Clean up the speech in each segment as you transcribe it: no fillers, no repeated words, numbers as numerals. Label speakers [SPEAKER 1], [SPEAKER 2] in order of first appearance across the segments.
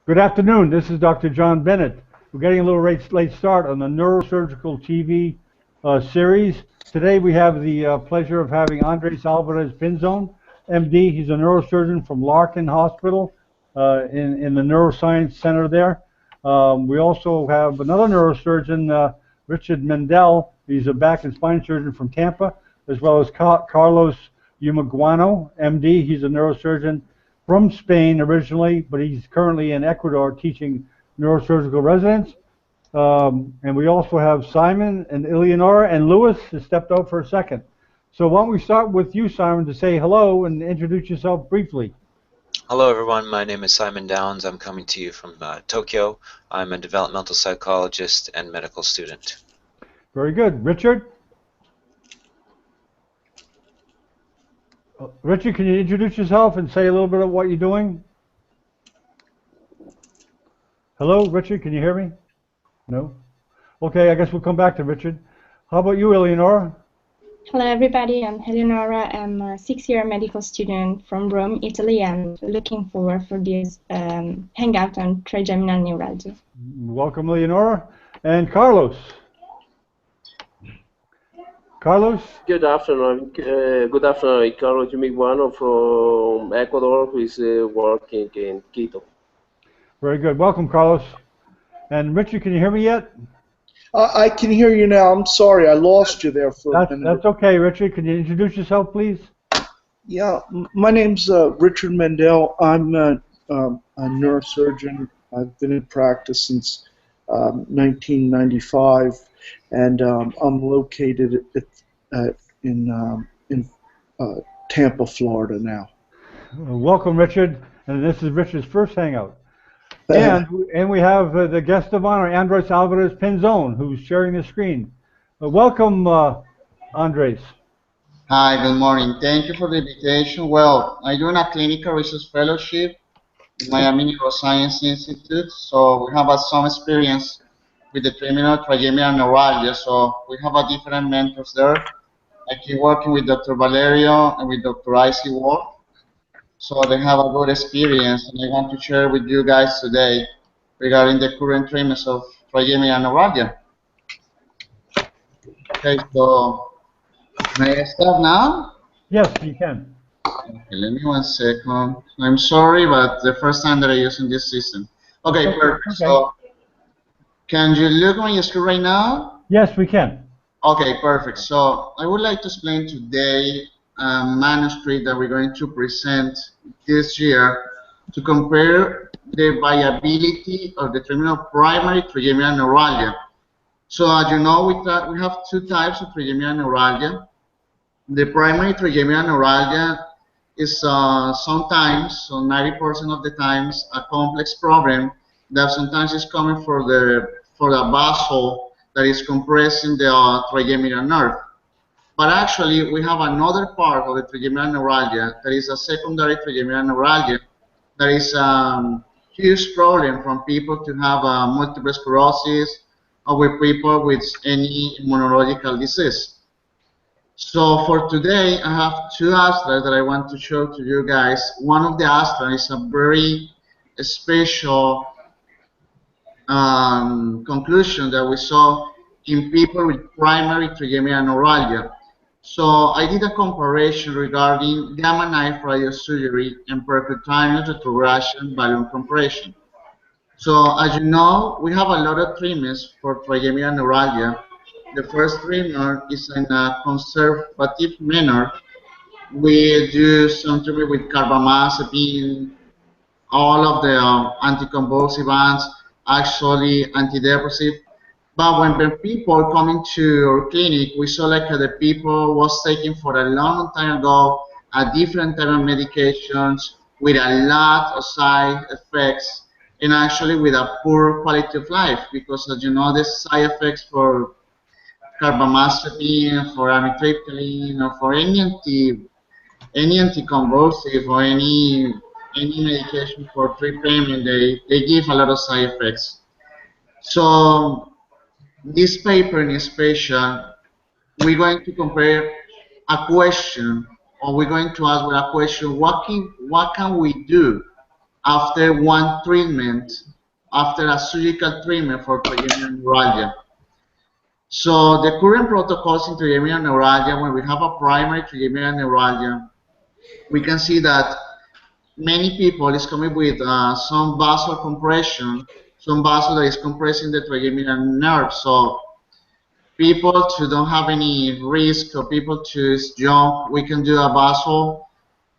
[SPEAKER 1] Good afternoon. This is Dr. John Bennett. We're getting a little late start on the Neurosurgical TV series. Today we have the pleasure of having Alvarez-Pinzon MD. He's a neurosurgeon from Larkin Hospital in the Neuroscience Center there. We also have another neurosurgeon, Richard Mendel. He's a back and spine surgeon from Tampa, as well as Carlos Yumaguano, MD. He's a neurosurgeon from Spain originally, but he's currently in Ecuador teaching neurosurgical residents. And we also have Simon and Eleonora, and Louis has stepped out for a second. So why don't we start with you, Simon, to say hello and introduce yourself briefly.
[SPEAKER 2] Hello everyone, my name is Simon Downs. I'm coming to you from Tokyo. I'm a developmental psychologist and medical student.
[SPEAKER 1] Very good. Richard? Richard, can you introduce yourself and say a little bit of what you're doing? Hello, Richard, can you hear me? No? Okay, I guess we'll come back to Richard. How about you, Eleonora?
[SPEAKER 3] Hello everybody, I'm Eleonora. I'm a 6-year medical student from Rome, Italy, and looking forward for this hangout on trigeminal neuralgia.
[SPEAKER 1] Welcome, Eleonora. And Carlos? Carlos?
[SPEAKER 4] Good afternoon. Carlos Yumaguano from Ecuador, who is working in Quito.
[SPEAKER 1] Very good. Welcome, Carlos. And Richard, can you hear me yet?
[SPEAKER 5] I can hear you now. I'm sorry, I lost you there for a minute.
[SPEAKER 1] That's okay, Richard. Can you introduce yourself, please?
[SPEAKER 5] Yeah, my name's Richard Mendel. I'm a neurosurgeon. I've been in practice since 1995, and I'm located in Tampa, Florida now.
[SPEAKER 1] Welcome, Richard. And this is Richard's first hangout. And we have the guest of honor, Andres Alvarez-Pinzon, who's sharing the screen. Welcome, Andres.
[SPEAKER 6] Hi, good morning. Thank you for the invitation. Well, I'm doing a clinical research fellowship in Miami Neuroscience Institute, so we have some experience with the trigeminal neuralgia, so we have different mentors there. I keep working with Dr. Valerio and with Dr. Icy Ward. So they have a good experience, and I want to share with you guys today regarding the current treatments of trigeminal neuralgia. Okay, so may I start now?
[SPEAKER 1] Yes, you can.
[SPEAKER 6] Okay, let me 1 second. I'm sorry, but the first time that I'm using this system. Okay, perfect. Okay. So can you look on your screen right now?
[SPEAKER 1] Yes, we can.
[SPEAKER 6] Okay, perfect. So I would like to explain today a manuscript that we're going to present this year to compare the viability of the treatment of primary trigeminal neuralgia. So as you know, we have two types of trigeminal neuralgia. The primary trigeminal neuralgia is sometimes, so 90% of the times, a complex problem that sometimes is coming for the vessel that is compressing the trigeminal nerve. But actually, we have another part of the trigeminal neuralgia that is a secondary trigeminal neuralgia that is a huge problem from people to have multiple sclerosis or with people with any immunological disease. So for today, I have two abstracts that I want to show to you guys. One of the abstracts is a very special conclusion that we saw in people with primary trigeminal neuralgia. So I did a comparison regarding gamma knife radiosurgery and percutaneous retrogression balloon compression. So as you know, we have a lot of treatments for trigeminal neuralgia. The first treatment is in a conservative manner. We do some treatment with carbamazepine, all of the anticonvulsive agents, actually antidepressive. But when people come into our clinic, we saw like the people was taking for a long time ago a different type of medications with a lot of side effects and actually with a poor quality of life, because as you know, the side effects for carbamazepine, for amitriptyline, or for any anticonvulsive or any medication for treatment, they give a lot of side effects. So this paper in special, we're going to compare a question, or we're going to ask a question: what can we do after one treatment, after a surgical treatment for trigeminal neuralgia. So the current protocols in trigeminal neuralgia, when we have a primary trigeminal neuralgia, we can see that many people is coming with some vascular compression, some vascular that is compressing the trigeminal nerve. So people who don't have any risk or people who is young, we can do a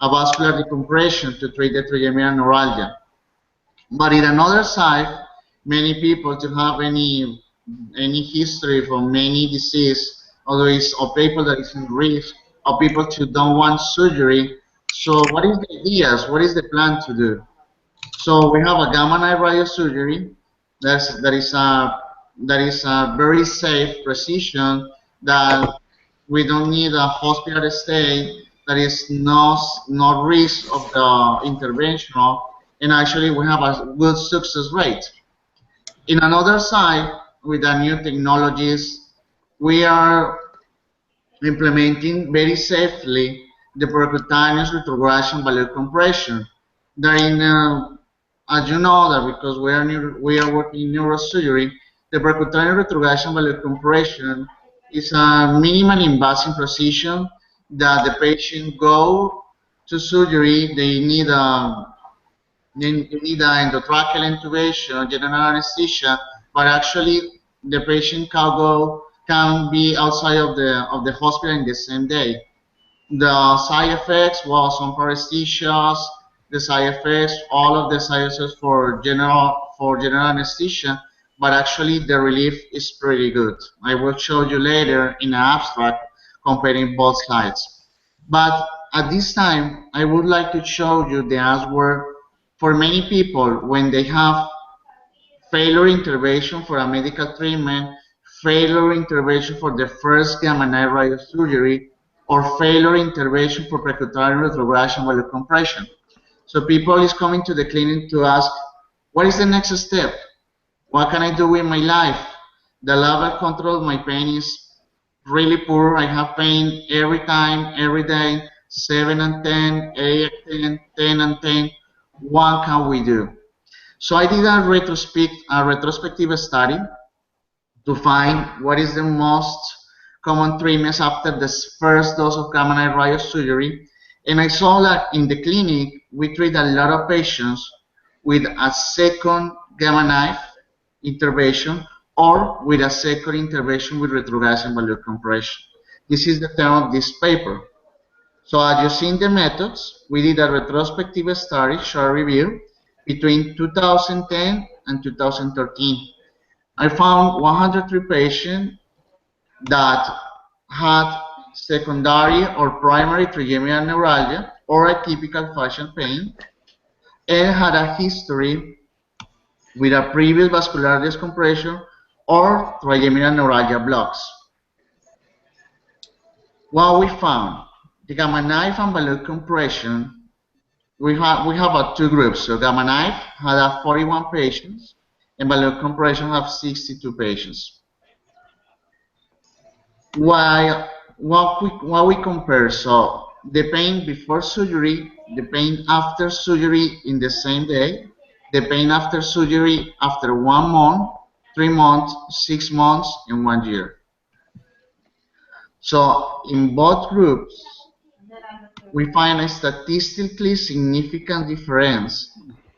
[SPEAKER 6] vascular decompression to treat the trigeminal neuralgia. But in another side, many people to have any history from any disease, or people that is in risk, or people who don't want surgery. So what is the ideas? What is the plan to do? So we have a gamma knife radiosurgery that is a very safe precision, that we don't need a hospital stay, that is no risk of the interventional, and actually we have a good success rate. In another side, with the new technologies, we are implementing very safely the percutaneous retrogression balloon compression. As you know, that because we are working in neurosurgery, the percutaneous retrogression balloon compression is a minimal invasive procedure that the patient go to surgery. They need endotracheal intubation, general anesthesia, but actually the patient can be outside of the hospital in the same day. The side effects was some paresthesias, the side effects, all of the side effects for general anesthesia, but actually the relief is pretty good. I will show you later in an abstract comparing both sides. But at this time, I would like to show you the answer for many people when they have failure intervention for a medical treatment, failure intervention for the first gamma knife radiosurgery, or failure intervention for percutaneous retrogression balloon compression. So people is coming to the clinic to ask, what is the next step? What can I do with my life? The level control of my pain is really poor. I have pain every time, every day, 7 and 10, 8 and 10, 10 and 10. What can we do? So I did a retrospective study to find what is the most common treatments after the first dose of gamma knife radiosurgery, and I saw that in the clinic we treat a lot of patients with a second gamma knife intervention or with a second intervention with retrogression balloon compression. This is the term of this paper. So as you see in the methods, we did a retrospective study, short review, between 2010 and 2013. I found 103 patients that had secondary or primary trigeminal neuralgia or atypical facial pain and had a history with a previous vascular decompression or trigeminal neuralgia blocks. What we found, the gamma knife and balloon compression, we have two groups. So gamma knife had 41 patients and balloon compression have 62 patients. What we compare, so the pain before surgery, the pain after surgery in the same day, the pain after surgery after 1 month, 3 months, 6 months, and 1 year. So in both groups, we find a statistically significant difference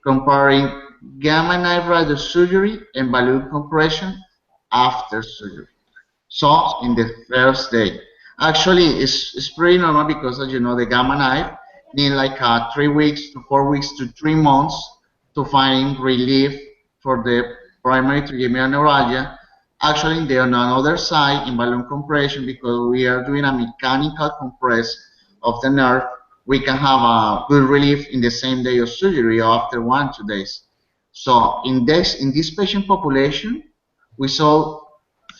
[SPEAKER 6] comparing gamma knife radiosurgery and balloon compression after surgery. So in the first day, actually it's pretty normal because, as you know, the gamma knife need like 3 weeks to 4 weeks to 3 months to find relief for the primary trigeminal neuralgia. Actually, on the other side, in balloon compression, because we are doing a mechanical compress of the nerve, we can have a good relief in the same day of surgery or after 1-2 days. So in this patient population, we saw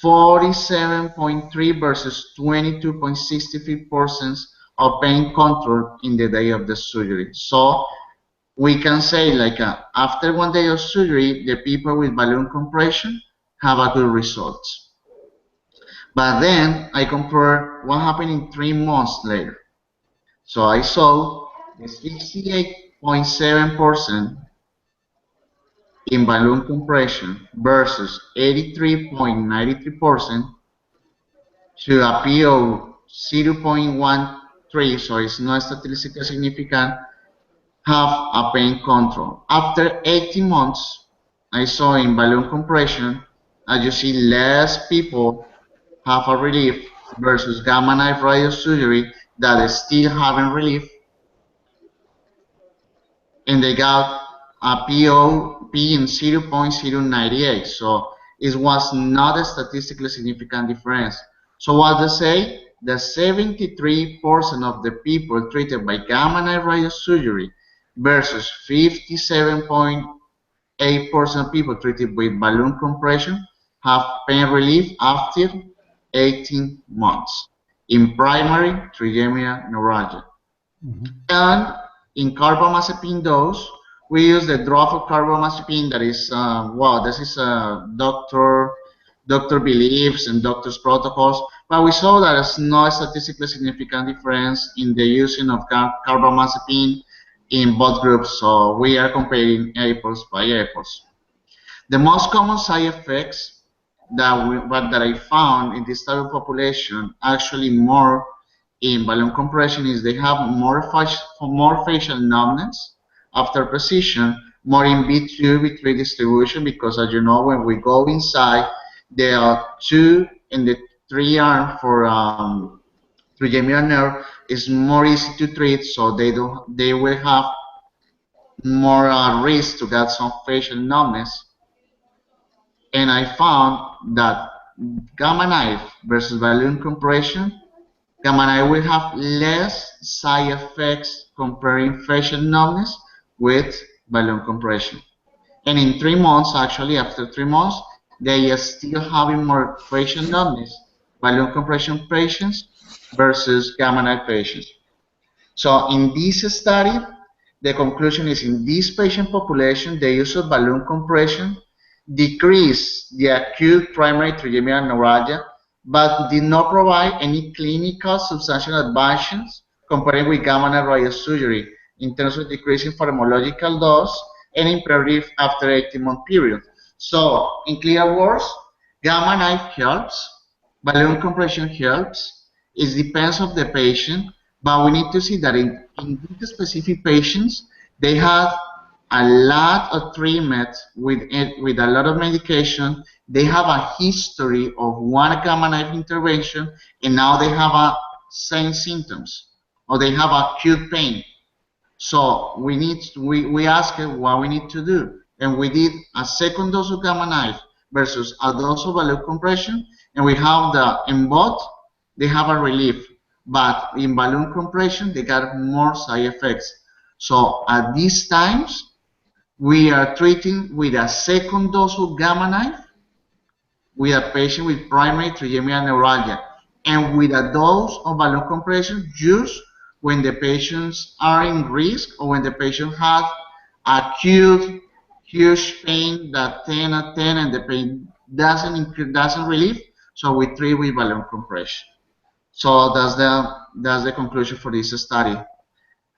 [SPEAKER 6] 47.3 versus 22.63% of pain control in the day of the surgery. So we can say, like, after 1 day of surgery, the people with balloon compression have a good results. But then I compare what happened in 3 months later. So I saw the 68.7% in balloon compression versus 83.93% to a PO 0.13, so it's not statistically significant, have a pain control. After 18 months, I saw in balloon compression, as you see, less people have a relief versus gamma knife radiosurgery that is still having relief, and they got a PO P in 0.098. So it was not a statistically significant difference. So what they say, that 73% of the people treated by gamma knife radiosurgery versus 57.8% people treated with balloon compression have pain relief after 18 months in primary trigeminal neuralgia. And in carbamazepine dose, we use the drop of carbamazepine that is, well, this is doctor beliefs and doctor's protocols, but we saw that it's not a statistically significant difference in the using of carbamazepine in both groups, so we are comparing apples by apples. The most common side effects that I found in this type of population, actually more in balloon compression, is they have more facial numbness after precision, more in B2, B3 distribution, because as you know, when we go inside, there are 2 and the 3 arm for trigeminal nerve is more easy to treat, so they will have more risk to get some facial numbness. And I found that gamma knife versus balloon compression, gamma knife will have less side effects comparing facial numbness with balloon compression. And in 3 months, actually, after 3 months, they are still having more facial numbness, balloon compression patients versus gamma knife patients. So in this study, the conclusion is in this patient population, the use of balloon compression decreased the acute primary trigeminal neuralgia, but did not provide any clinical substantial advances compared with gamma knife radiosurgery in terms of decreasing pharmacological dose and improvement after 18-month period. So, in clear words, gamma knife helps, balloon compression helps. It depends on the patient, but we need to see that in these specific patients, they have a lot of treatment with a lot of medication. They have a history of one gamma knife intervention, and now they have same symptoms, or they have acute pain. So we asked what we need to do, and we did a second dose of gamma knife versus a dose of balloon compression, and we have in both they have a relief, but in balloon compression they got more side effects. So at these times, we are treating with a second dose of gamma knife with a patient with primary trigeminal neuralgia, and with a dose of balloon compression used when the patients are in risk or when the patient has acute huge pain that 10 at 10 and the pain doesn't relieve, so we treat with balloon compression. So that's the conclusion for this study.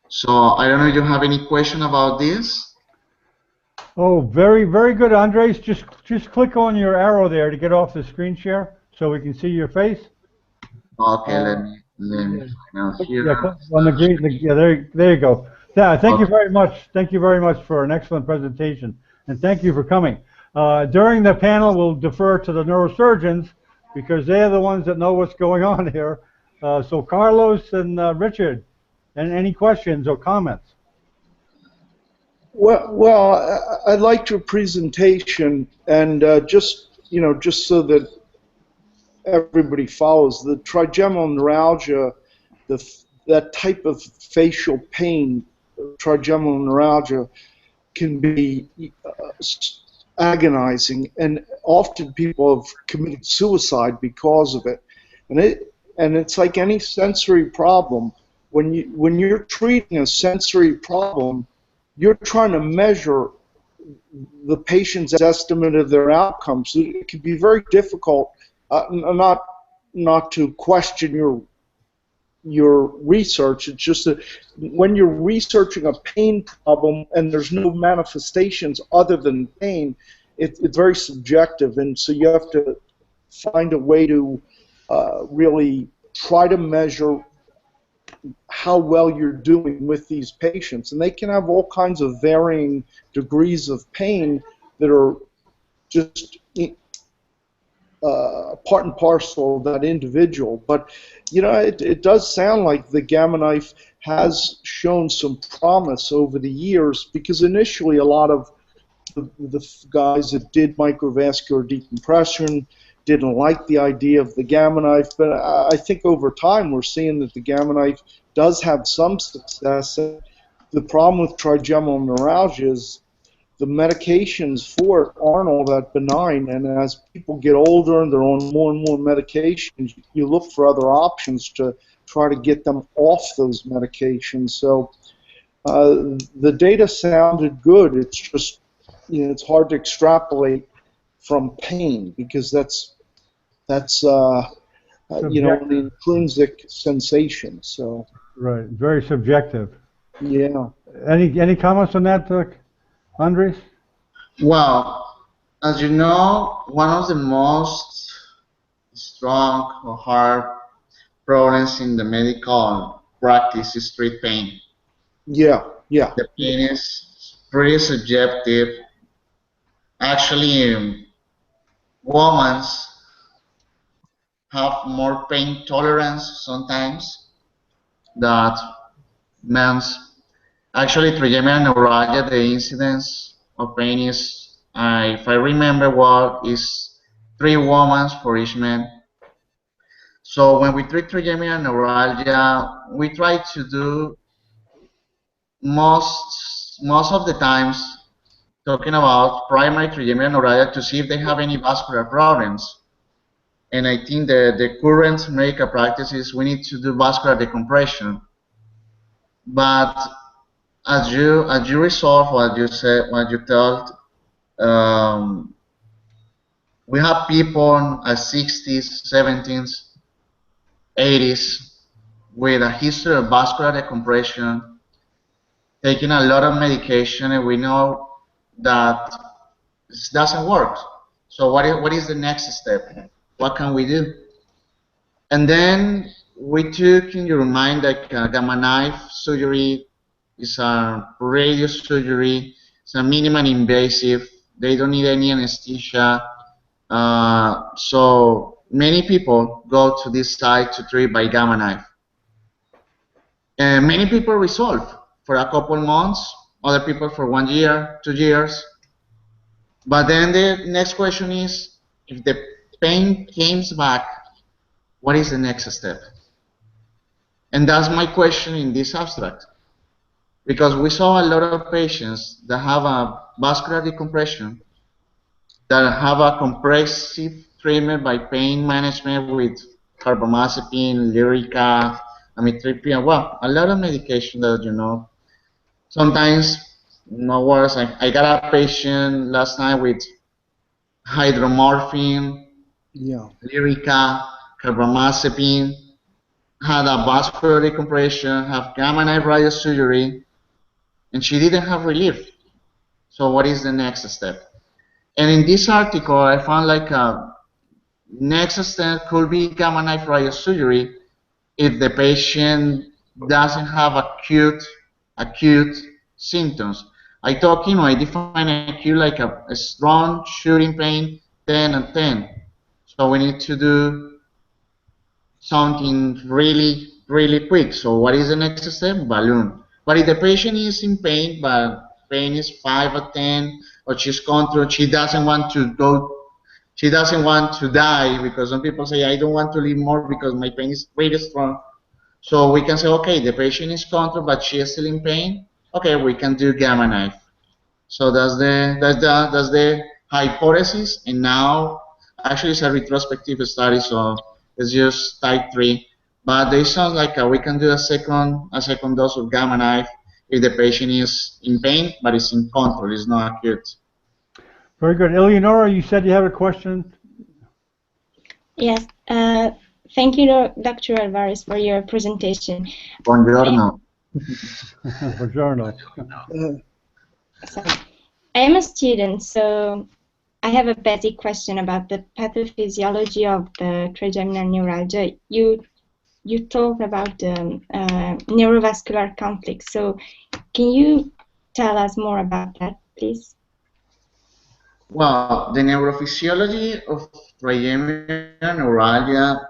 [SPEAKER 6] So I don't know if you have any question about this.
[SPEAKER 1] Oh, very, very good, Andres. Just click on your arrow there to get off the screen share so we can see your face.
[SPEAKER 6] Okay, let me now here.
[SPEAKER 1] Yeah, on the green. Yeah, there you go. Yeah, thank you very much. Thank you very much for an excellent presentation, and thank you for coming. During the panel, we'll defer to the neurosurgeons because they're the ones that know what's going on here. So Carlos and Richard, and any questions or comments?
[SPEAKER 5] Well, I liked your presentation, and just so that everybody follows, the trigeminal neuralgia, that type of facial pain, trigeminal neuralgia, can be agonizing, and often people have committed suicide because of it. And it's like any sensory problem. When you're treating a sensory problem, you're trying to measure the patient's estimate of their outcomes. It can be very difficult, not to question your research. It's just that when you're researching a pain problem and there's no manifestations other than pain, it's very subjective, and so you have to find a way to really try to measure how well you're doing with these patients. And they can have all kinds of varying degrees of pain that are just part and parcel of that individual. But you know, it does sound like the Gamma Knife has shown some promise over the years, because initially a lot of the guys that did microvascular decompression didn't like the idea of the Gamma Knife, but I think over time we're seeing that the Gamma Knife does have some success. The problem with trigeminal neuralgia is the medications for it aren't all that benign, and as people get older and they're on more and more medications, you look for other options to try to get them off those medications. So the data sounded good. It's just, you know, it's hard to extrapolate from pain, because that's you know, the intrinsic sensation. So
[SPEAKER 1] right, very subjective.
[SPEAKER 5] yeah.
[SPEAKER 1] Any comments on that, Andres?
[SPEAKER 6] Well, as you know, one of the most strong or hard problems in the medical practice is treat pain.
[SPEAKER 5] Yeah, yeah.
[SPEAKER 6] The pain is pretty subjective. Actually, women have more pain tolerance sometimes that men's. Actually, trigeminal neuralgia, the incidence of pain is, if I remember well, is 3 women for each man. So when we treat trigeminal neuralgia, we try to do most of the times talking about primary trigeminal neuralgia to see if they have any vascular problems. And I think the current medical practice is we need to do vascular decompression. But as you resolve what you said, what you told, we have people at 60s, 70s, 80s with a history of vascular decompression, taking a lot of medication, and we know that this doesn't work. So what is the next step? What can we do? And then we took in your mind that Gamma Knife surgery is a radio surgery. It's a minimally invasive. They don't need any anesthesia. So many people go to this site to treat by Gamma Knife. And many people resolve for a couple months, other people for 1 year, 2 years. But then the next question is, if the pain comes back, what is the next step? And that's my question in this abstract. Because we saw a lot of patients that have a vascular decompression, that have a compressive treatment by pain management with carbamazepine, Lyrica, amitriptyline, well, a lot of medication that, you know, sometimes no worse. I got a patient last night with hydromorphine,
[SPEAKER 5] Yeah.
[SPEAKER 6] Lyrica, carbamazepine, had a vascular decompression, have Gamma Knife radiosurgery, and she didn't have relief. So what is the next step? And in this article, I found like a next step could be Gamma Knife radiosurgery if the patient doesn't have acute symptoms. I define acute like a strong shooting pain, 10 and 10. So we need to do something really, really quick. So what is the next step? Balloon. But if the patient is in pain, but pain is 5 or 10, or she's controlled, she doesn't want to go, she doesn't want to die, because some people say, I don't want to live more because my pain is really strong. So we can say, okay, the patient is controlled, but she is still in pain. Okay, we can do Gamma Knife. So that's the hypothesis, and now actually it's a retrospective study, so it's just type 3. But they sound like we can do a second dose of Gamma Knife if the patient is in pain, but it's in control, it's not acute.
[SPEAKER 1] Very good. Eleonora, you said you have a question?
[SPEAKER 3] Yes. thank you, Dr. Alvarez, for your presentation.
[SPEAKER 6] Buongiorno.
[SPEAKER 1] Buongiorno.
[SPEAKER 3] So, I am a student, so I have a basic question about the pathophysiology of the trigeminal neuralgia. You talked about the neurovascular conflict, so can you tell us more about that, please?
[SPEAKER 6] Well, the neurophysiology of trigeminal neuralgia,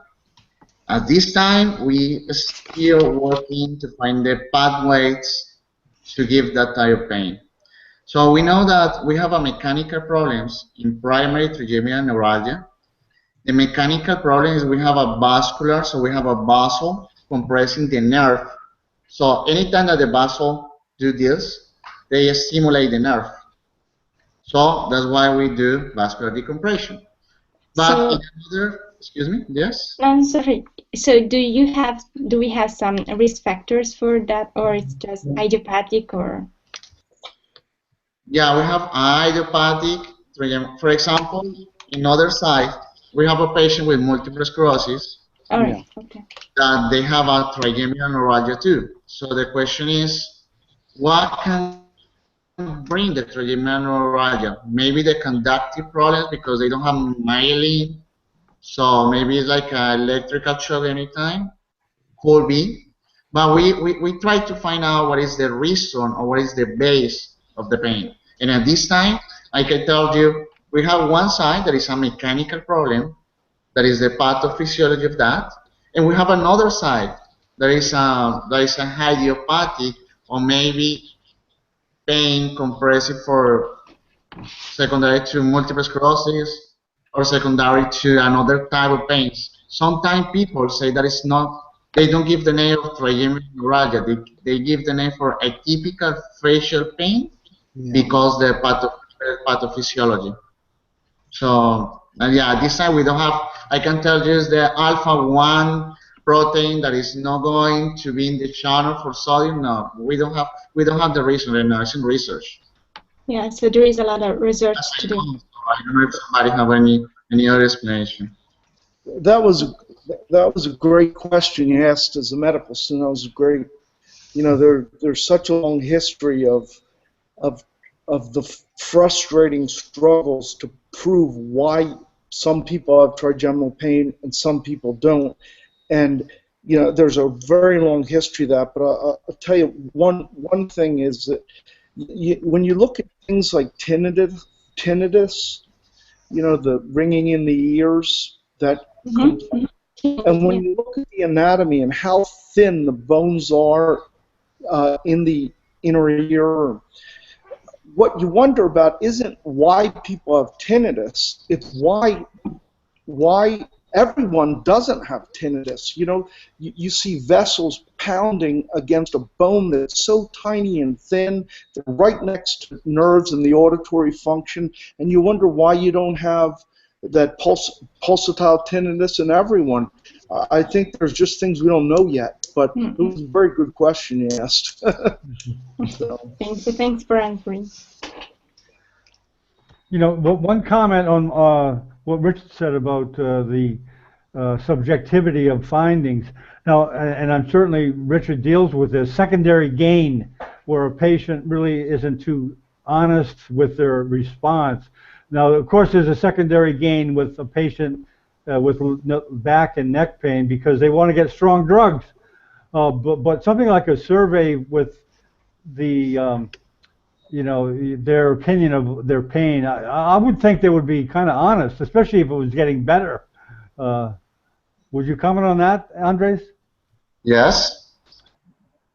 [SPEAKER 6] at this time, we still working to find the pathways to give that type of pain. So we know that we have a mechanical problems in primary trigeminal neuralgia. The mechanical problem is we have a vascular, so we have a muscle compressing the nerve. So anytime that the muscle do this, they stimulate the nerve. So that's why we do vascular decompression. But
[SPEAKER 3] So,
[SPEAKER 6] in another, excuse me, yes?
[SPEAKER 3] I'm sorry. So do we have some risk factors for that, or it's just idiopathic, or?
[SPEAKER 6] Yeah, we have idiopathic, for example, in other side, we have a patient with multiple sclerosis
[SPEAKER 3] All right. Okay.
[SPEAKER 6] that they have a trigeminal neuralgia too. So the question is, what can bring the trigeminal neuralgia? Maybe the conductive problems because they don't have myelin. So maybe it's like an electrical shock anytime. Could be. But we try to find out what is the reason or what is the base of the pain. And at this time, I can tell you, we have one side that is a mechanical problem, that is the pathophysiology of that, and we have another side that is a idiopathic or maybe pain compressive for secondary to multiple sclerosis or secondary to another type of pains. Sometimes people say that it's not, they don't give the name of trigeminal neuralgia, they give the name for atypical facial pain because the pathophysiology. So, and yeah, this time we don't have, I can tell you is the alpha-1 protein that is not going to be in the channel for sodium. No, we don't have the reason right now. It's in research.
[SPEAKER 3] Yeah, so there is a lot of research to do.
[SPEAKER 6] I don't know if somebody have any other explanation.
[SPEAKER 5] That was a great question you asked as a medical student. That was great. You know, there's such a long history of the frustrating struggles to prove why some people have trigeminal pain and some people don't. And you know, there's a very long history of that. But I'll tell you one thing is that when you look at things like tinnitus, you know, the ringing in the ears, that and when you look at the anatomy and how thin the bones are in the inner ear, what you wonder about isn't why people have tinnitus, it's why everyone doesn't have tinnitus. You know, you see vessels pounding against a bone that's so tiny and thin, they're right next to nerves and the auditory function, and you wonder why you don't have that pulsatile tinnitus in everyone. I think there's just things we don't know yet, but it was a very good question you asked. So.
[SPEAKER 3] Thanks for answering.
[SPEAKER 1] You know, one comment on what Richard said about the subjectivity of findings. Now, and I'm certainly Richard deals with this secondary gain, where a patient really isn't too honest with their response. Now, of course, there's a secondary gain with a patient with back and neck pain because they want to get strong drugs. But something like a survey with the you know, their opinion of their pain, I would think they would be kind of honest, especially if it was getting better. Would you comment on that, Andres?
[SPEAKER 6] Yes.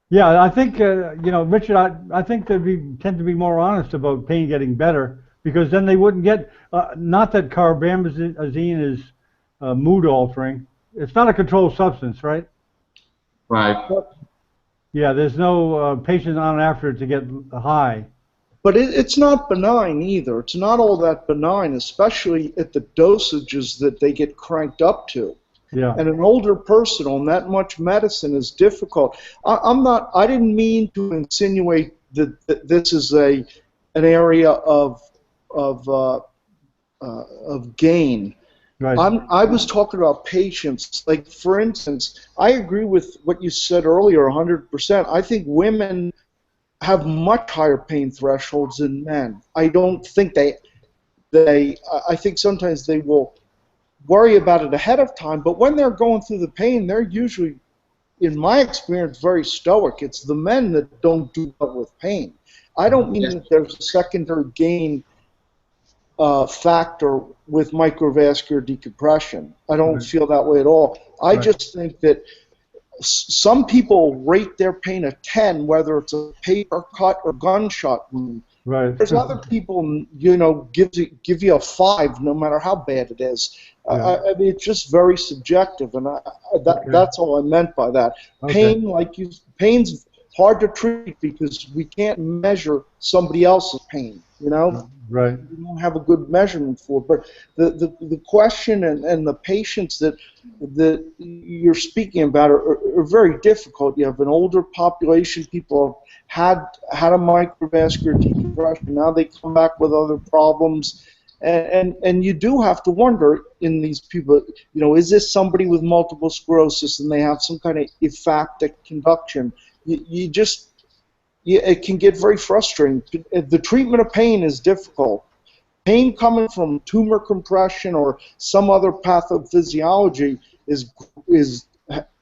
[SPEAKER 1] Yeah, I think, you know, Richard, I think they'd tend to be more honest about pain getting better, because then they wouldn't get, not that carbamazepine is mood altering. It's not a controlled substance, right?
[SPEAKER 6] Right.
[SPEAKER 1] Yeah, there's no patient on after it to get high.
[SPEAKER 5] But it's not benign either. It's not all that benign, especially at the dosages that they get cranked up to.
[SPEAKER 1] Yeah.
[SPEAKER 5] And an older person on that much medicine is difficult. I didn't mean to insinuate that this is an area of gain.
[SPEAKER 1] Right.
[SPEAKER 5] I was talking about patients. Like, for instance, I agree with what you said earlier 100%. I think women have much higher pain thresholds than men. I don't think I think sometimes they will worry about it ahead of time, but when they're going through the pain, they're usually, in my experience, very stoic. It's the men that don't do well with pain. I don't mean that there's a secondary gain factor with microvascular decompression. I don't feel that way at all. I just think that some people rate their pain a 10, whether it's a paper cut or gunshot wound.
[SPEAKER 1] Right.
[SPEAKER 5] There's other people, you know, give you a 5 no matter how bad it is. I mean, it's just very subjective, and that's all I meant by that. Pain, pain's hard to treat because we can't measure somebody else's pain. You know,
[SPEAKER 1] right?
[SPEAKER 5] We don't have a good measurement for it. But the question and the patients that you're speaking about are very difficult. You have an older population. People have had a microvascular decompression. Now they come back with other problems. And you do have to wonder in these people, you know, is this somebody with multiple sclerosis and they have some kind of ephaptic conduction? It can get very frustrating. The treatment of pain is difficult. Pain coming from tumor compression or some other pathophysiology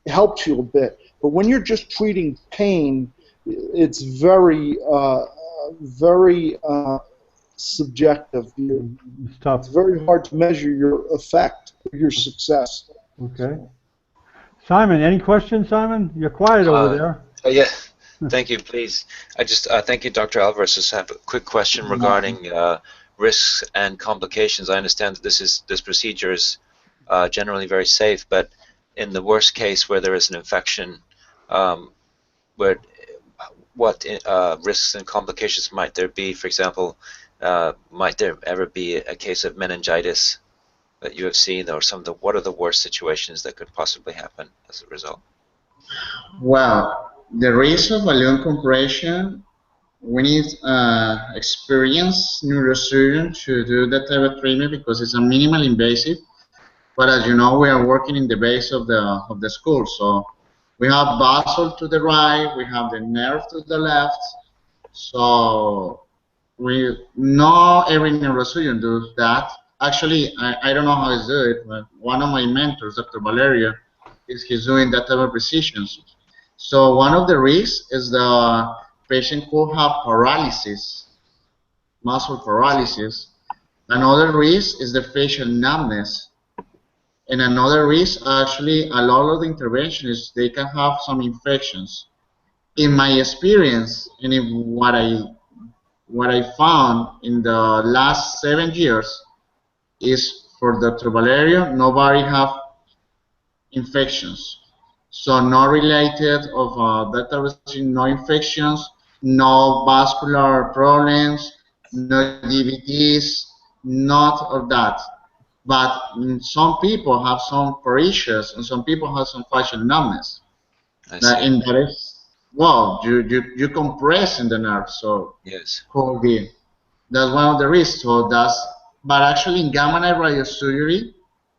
[SPEAKER 5] helps you a bit. But when you're just treating pain, it's very subjective. It's very hard to measure your effect, your success.
[SPEAKER 1] Okay. Simon, any questions, Simon? You're quiet over there.
[SPEAKER 2] Yeah. Thank you, please. I just thank you, Dr. Alvarez. Just have a quick question regarding risks and complications. I understand that this procedure is generally very safe, but in the worst case where there is an infection, what risks and complications might there be? For example, might there ever be a case of meningitis that you have seen, or what are the worst situations that could possibly happen as a result?
[SPEAKER 6] Well, the risk of balloon compression, we need experienced neurosurgeon to do that type of treatment because it's a minimal invasive. But as you know, we are working in the base of the skull, so we have basal to the right, we have the nerve to the left. So we know every neurosurgeon does that. Actually, I don't know how he's doing it, but one of my mentors, Dr. Valerio, he's doing that type of precisions. So one of the risks is the patient could have paralysis, muscle paralysis. Another risk is the facial numbness. And another risk, actually, a lot of the interventionists, they can have some infections. In my experience, and in what I found in the last 7 years, is for Dr. Valerio, nobody have infections. So no related of no infections, no vascular problems, no DVTs, not of that. But some people have some paresthesias and some people have some facial numbness. And that is, well, you compress in the nerve, so
[SPEAKER 2] yes,
[SPEAKER 6] could be. That's one of the risks. So but actually in gamma knife radiosurgery,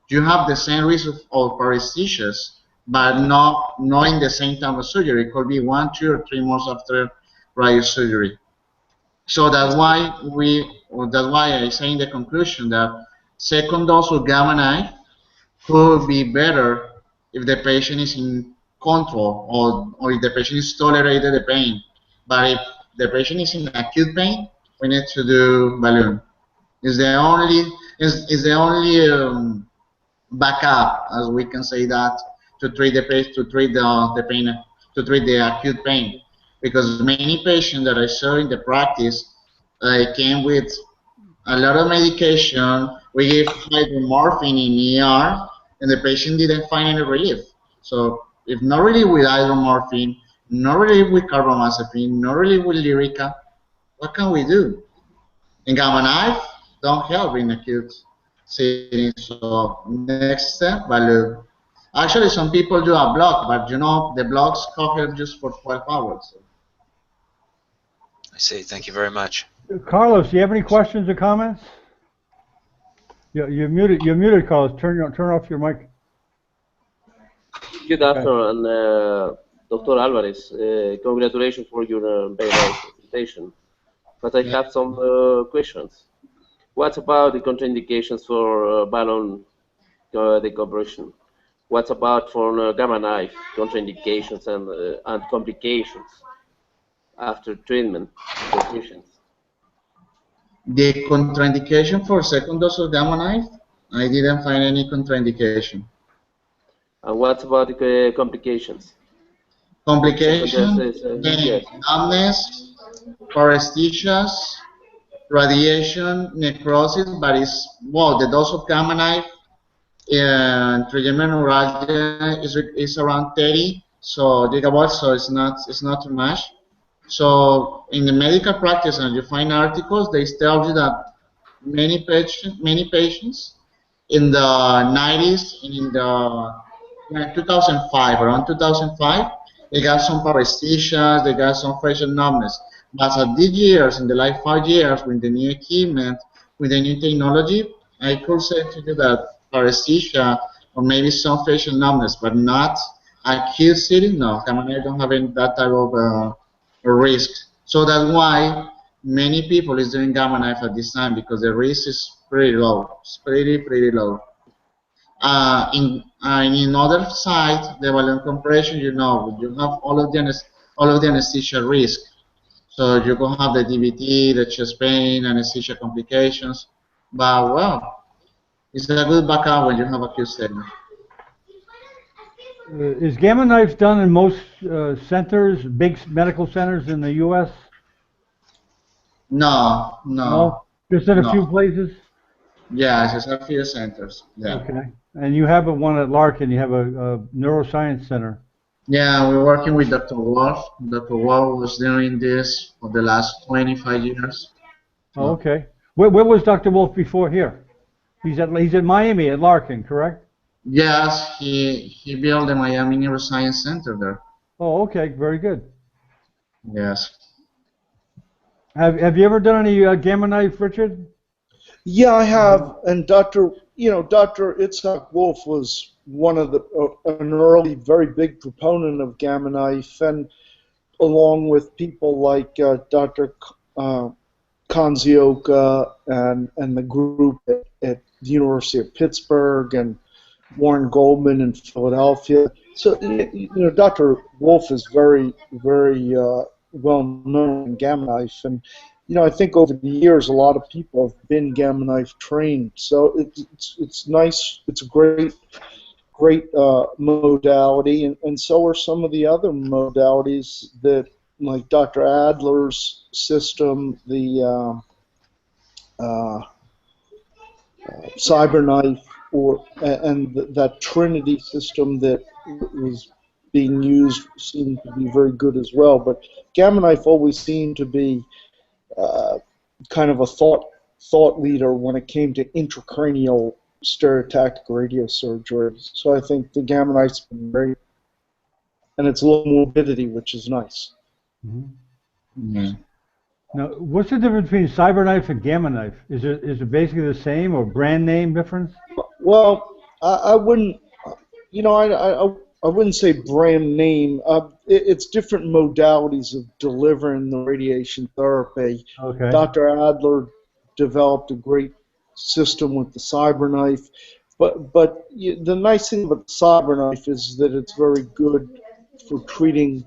[SPEAKER 6] you have the same risk of paresthesias, but not in the same time of surgery. It could be 1, 2, or 3 months after radiosurgery. So that's why I say in the conclusion that second dose of gamma knife could be better if the patient is in control or if the patient is tolerated the pain. But if the patient is in acute pain, we need to do balloon. Is the only backup, as we can say that, to treat the patient, to treat the pain, to treat the acute pain, because many patients that I saw in the practice came with a lot of medication. We gave hydromorphine in ER, and the patient didn't find any relief. So if not really with hydromorphine, not really with carbamazepine, not really with Lyrica, what can we do? And gamma knife don't help in acute setting. So next step, balloon. Actually, some people do a block, but you know the blocks cover just for 12 hours. So.
[SPEAKER 2] I see. Thank you very much.
[SPEAKER 1] Carlos, do you have any questions or comments? You're muted. You're muted, Carlos. Turn off your mic.
[SPEAKER 4] Good afternoon, Dr. Alvarez. Congratulations for your very nice presentation. But I have some questions. What about the contraindications for balloon decompression? What about for gamma knife contraindications and complications after treatment for patients?
[SPEAKER 6] The contraindication for second dose of gamma knife, I didn't find any contraindication.
[SPEAKER 4] And what about the complications?
[SPEAKER 6] Complications,
[SPEAKER 4] Yes.
[SPEAKER 6] numbness, paresthesias, radiation, necrosis, but it's, well, the dose of gamma knife and trigeminal neuralgia is around 30 gigawatts, so it's not too much. So in the medical practice, and you find articles, they tell you that many patients in the 90s and in the 2005, around 2005, they got some paresthesias, they got some facial numbness. But at these years, in the last 5 years, with the new equipment, with the new technology, I could say to you that paresthesia or maybe some facial numbness, but not acute sitting, no. I mean, I don't have any, that type of risk. So that's why many people is doing gamma knife at this time, because the risk is pretty low. It's pretty low. In other side, the balloon compression, you know, you have all of the anesthesia risk. So you can have the DVT, the chest pain, anesthesia complications. But well, it's a good backup when you have acute setting.
[SPEAKER 1] Is gamma knife done in most centers, big medical centers in the U.S.?
[SPEAKER 6] No.
[SPEAKER 1] Just in a few places?
[SPEAKER 6] Yeah, just a few centers. Yeah.
[SPEAKER 1] Okay. And you have one at Larkin. You have a neuroscience center.
[SPEAKER 6] Yeah, we're working with Dr. Wolf. Dr. Wolf was doing this for the last 25 years.
[SPEAKER 1] Oh, okay. Where was Dr. Wolf before here? He's at Miami at Larkin, correct?
[SPEAKER 6] Yes, he built the Miami Neuroscience Center there.
[SPEAKER 1] Oh, okay. Very good.
[SPEAKER 6] Yes.
[SPEAKER 1] Have you ever done any gamma knife, Richard?
[SPEAKER 5] Yeah, I have. And Dr. Itzhak Wolf was one of an early, very big proponent of gamma knife, and along with people like Dr. Kanzioka and the group at the University of Pittsburgh and Warren Goldman in Philadelphia. So, Dr. Wolf is very, very well known in gamma knife, and I think over the years a lot of people have been gamma knife trained. So it's nice. It's a great modality, and so are some of the other modalities that, like Dr. Adler's system, the CyberKnife, and that Trinity system that was being used seemed to be very good as well. But gamma knife always seemed to be kind of a thought leader when it came to intracranial stereotactic radiosurgery. So I think the gamma knife's been great, and it's low morbidity, which is nice.
[SPEAKER 1] Mm-hmm. Yeah. Now, what's the difference between CyberKnife and Gamma Knife? Is it basically the same, or brand name difference?
[SPEAKER 5] Well, I wouldn't, I wouldn't say brand name. It's different modalities of delivering the radiation therapy.
[SPEAKER 1] Okay.
[SPEAKER 5] Dr. Adler developed a great system with the CyberKnife, but the nice thing about the CyberKnife is that it's very good for treating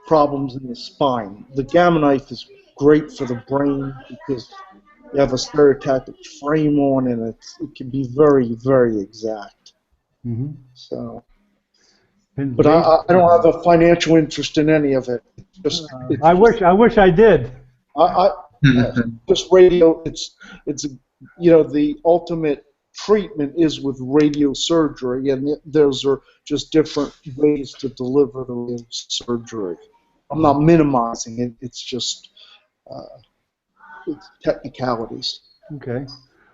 [SPEAKER 5] problems in the spine. The Gamma Knife is great for the brain because you have a stereotactic frame on, and it can be very, very exact.
[SPEAKER 1] Mm-hmm.
[SPEAKER 5] So, but I don't have a financial interest in any of it.
[SPEAKER 1] I wish I did.
[SPEAKER 5] Just radio. It's the ultimate treatment is with radiosurgery, and those are just different ways to deliver the radiosurgery. I'm not minimizing it. It's just it's technicalities.
[SPEAKER 1] Okay.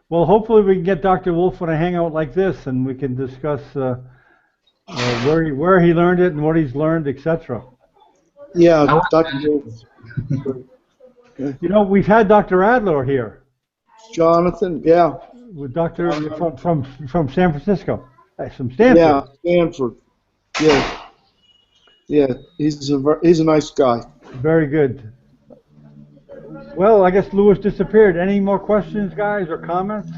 [SPEAKER 1] Well, hopefully we can get Dr. Wolf on a hangout like this, and we can discuss where he learned it and what he's learned, etc.
[SPEAKER 5] Yeah, Dr. Wolf.
[SPEAKER 1] We've had Dr. Adler here.
[SPEAKER 5] Jonathan, yeah.
[SPEAKER 1] With Dr. from San Francisco, from Stanford.
[SPEAKER 5] Yeah, Stanford. Yeah, yeah. He's a nice guy.
[SPEAKER 1] Very good. Well, I guess Louis disappeared. Any more questions, guys, or comments?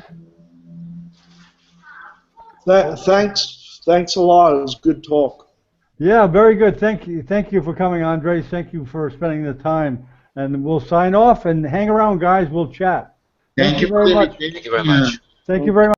[SPEAKER 5] Thanks a lot. It was good talk.
[SPEAKER 1] Yeah, very good. Thank you for coming, Andres. Thank you for spending the time. And we'll sign off and hang around, guys. We'll chat.
[SPEAKER 6] Thank you
[SPEAKER 1] very much.
[SPEAKER 2] Thank you very much.
[SPEAKER 1] Thank you very much.